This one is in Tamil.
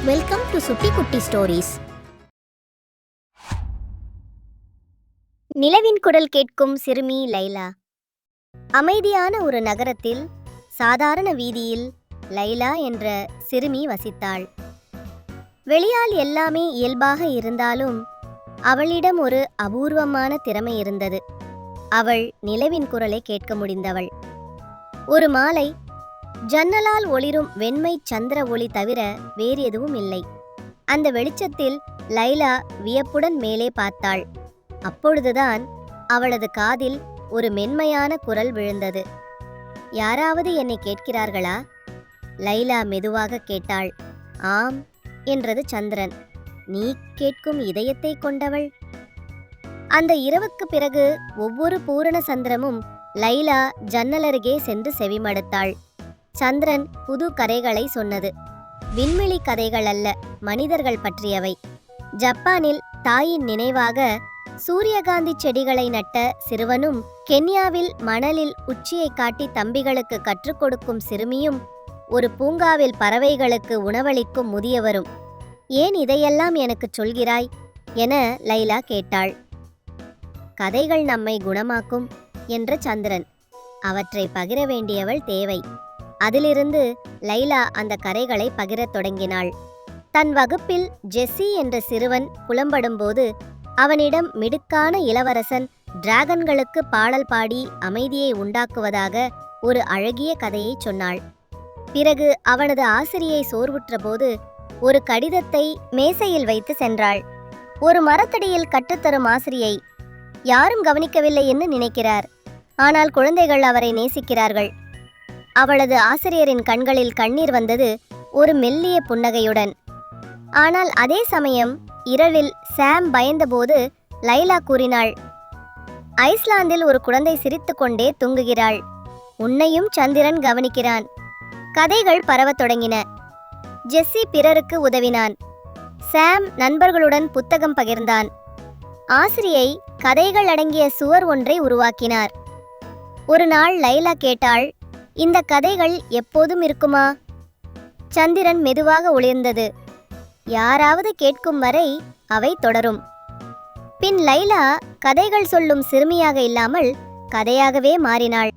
வெல்கம் டு சுட்டி குட்டி ஸ்டோரிஸ். நிலவின் குரல் கேட்கும் சிறுமி லைலா. அமைதியான ஒரு நகரத்தில் சாதாரண வீதியில் லைலா என்ற சிறுமி வசித்தாள். வெளியால் எல்லாமே இயல்பாக இருந்தாலும் அவளிடம் ஒரு அபூர்வமான திறமை இருந்தது. அவள் நிலவின் குரலை கேட்க முடிந்தவள். ஒரு மாலை ஜன்னலால் ஒளிரும் வெண்மை சந்திர ஒளி தவிர வேறு எதுவும் இல்லை. அந்த வெளிச்சத்தில் லைலா வியப்புடன் மேலே பார்த்தாள். அப்பொழுதுதான் அவளது காதில் ஒரு மென்மையான குரல் விழுந்தது. யாராவது என்னை கேட்கிறார்களா? லைலா மெதுவாக கேட்டாள். ஆம் என்றது சந்திரன். நீ கேட்கும் இதயத்தை கொண்டவள். அந்த இரவுக்கு பிறகு ஒவ்வொரு பூரண சந்திரமும் லைலா ஜன்னலருகே சென்று செவிமடுத்தாள். சந்திரன் புது கதைகளை சொன்னது. விண்வெளி கதைகள் அல்ல, மனிதர்கள் பற்றியவை. ஜப்பானில் தாயின் நினைவாக சூரியகாந்தி செடிகளை நட்ட சிறுவனும், கென்யாவில் மணலில் உச்சியை காட்டி தம்பிகளுக்கு கற்றுக் கொடுக்கும் சிறுமியும், ஒரு பூங்காவில் பறவைகளுக்கு உணவளிக்கும் முதியவரும். ஏன் இதையெல்லாம் எனக்கு சொல்கிறாய் என லைலா கேட்டாள். கதைகள் நம்மை குணமாக்கும் என்ற சந்திரன். அவற்றை பகிர வேண்டியவள் தேவை. அதிலிருந்து லைலா அந்த கதைகளை பகிரத் தொடங்கினாள். தன் வகுப்பில் ஜெஸ்ஸி என்ற சிறுவன் புலம்படும்போது அவனிடம் மிடுக்கான இளவரசன் டிராகன்களுக்கு பாடல் பாடி அமைதியை உண்டாக்குவதாக ஒரு அழகிய கதையை சொன்னாள். பிறகு அவனது ஆசிரியை சோர்வுற்றபோது ஒரு கடிதத்தை மேசையில் வைத்து சென்றாள். ஒரு மரத்தடியில் கற்றுத்தரும் ஆசிரியை யாரும் கவனிக்கவில்லை என்று நினைக்கிறார். ஆனால் குழந்தைகள் அவரை நேசிக்கிறார்கள். அவளது ஆசிரியரின் கண்களில் கண்ணீர் வந்தது, ஒரு மெல்லிய புன்னகையுடன். ஆனால் அதே சமயம் இரவில் சாம் பயந்தபோது லைலா கூறினாள், ஐஸ்லாந்தில் ஒரு குழந்தை சிரித்து கொண்டே தூங்குகிறாள். உன்னையும் சந்திரன் கவனிக்கிறான். கதைகள் பரவத் தொடங்கின. ஜெஸ்ஸி பிறருக்கு உதவினான். சாம் நண்பர்களுடன் புத்தகம் பகிர்ந்தான். ஆசிரியை கதைகள் அடங்கிய சுவர் ஒன்றை உருவாக்கினார். ஒரு நாள் லைலா கேட்டாள், இந்த கதைகள் எப்போதும் இருக்குமா? சந்திரன் மெதுவாக ஒளிர்ந்தது. யாராவது கேட்கும் வரை அவை தொடரும். பின் லைலா கதைகள் சொல்லும் சிறுமியாக இல்லாமல் கதையாகவே மாறினாள்.